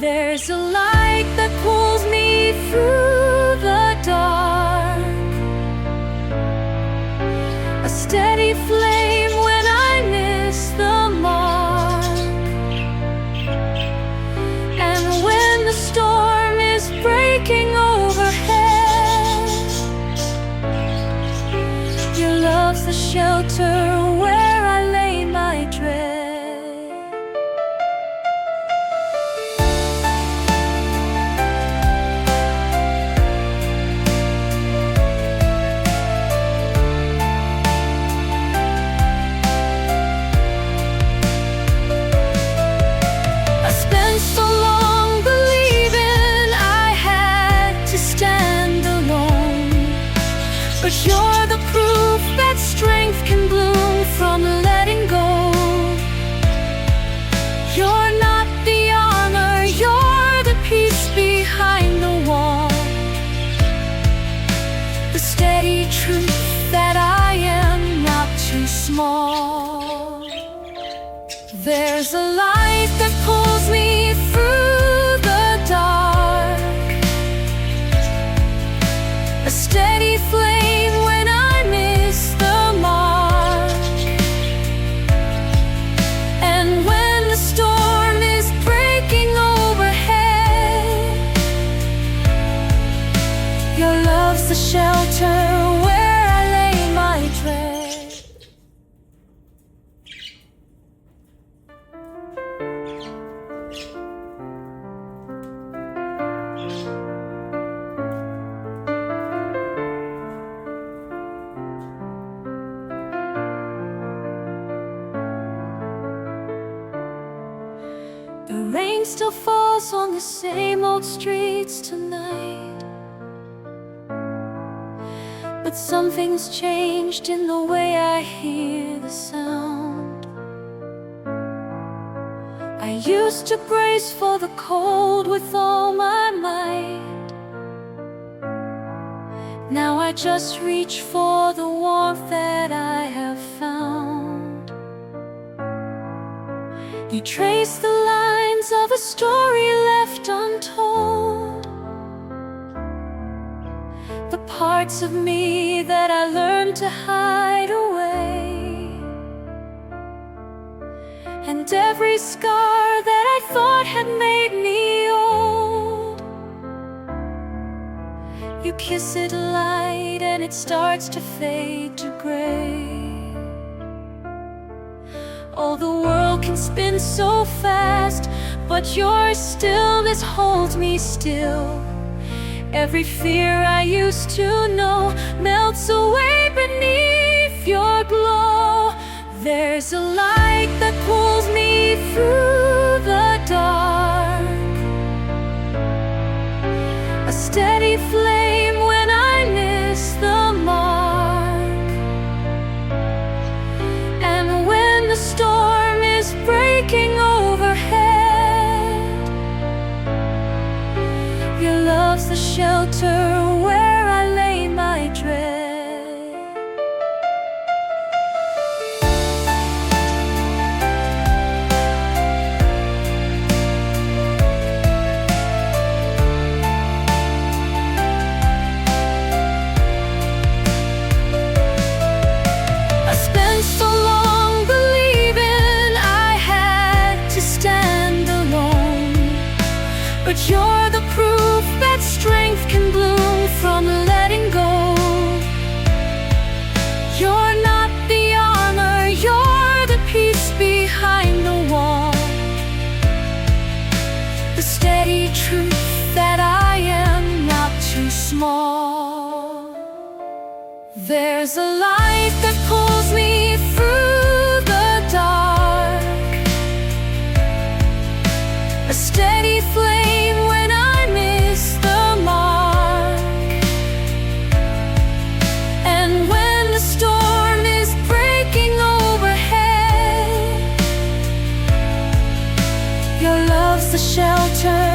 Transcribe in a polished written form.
There's a light that pulls me through the dark, a steady flame when I miss the mark. And when the storm is breaking overhead, your love's the shelter where I lay my dread. But you're the proof that strength can bloom from letting go. You're not the armor, you're the peace behind the wall, the steady truth that I am not too small. There's a light that pulls me through the dark, a steady flame when I miss the mark. And when the storm is breaking overhead, your love's the shelter where I lay my dread. The rain still falls on the same old streets tonight, but something's changed in the way I hear the sound. I used to brace for the cold with all my might. Now I just reach for the warmth that I have found. You trace the lines of a story left untold, the parts of me that I learned to hide away, and every scar that I thought had made me old. You kiss it light and it starts to fade to gray. Oh, the world can spin so fast, but your stillness holds me still. Every fear I used to know melts away beneath your glow. There's a light that pulls me through the dark, a steady flame when I miss the mark. And when the storm is breaking overhead, your love's the shelter where I lay my dread. I spent so long believing I had to stand alone, but you're the proof that strength can bloom from letting go. You're not the armor, you're the peace behind the wall, the steady truth that I am not too small. There's a light that pulls me through the dark, a steady flame when I miss the mark. And when the storm is breaking overhead, your love's the shelter